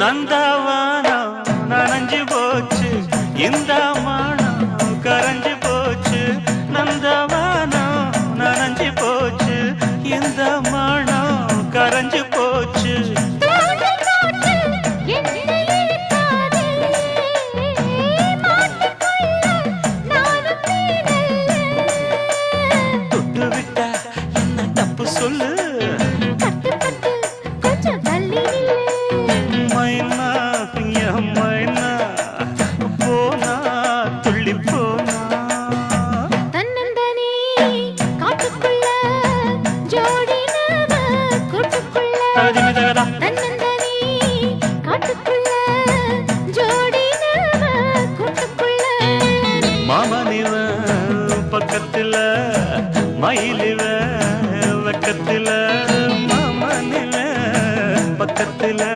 நந்தவானம் நனைஞ்சு போச்சு இந்த மானம் கரைஞ்சு போச்சு நந்தவானம் நனைஞ்சு போச்சு இந்த மானம் கரைஞ்சு போச்சு தொட்டு விட்டா என்ன தப்பு சொல்லு மைனா மைனா போனா துள்ளி போனா தன்னந்தனி காட்டுக்குள்ள ஜோடி நாம கூட்டுக்குள்ள தன்னந்தனி காட்டுக்குள்ள ஜோடி நாம கூட்டுக்குள்ள மாமனிவ பக்கத்துல மயிலிவ வெக்கத்துல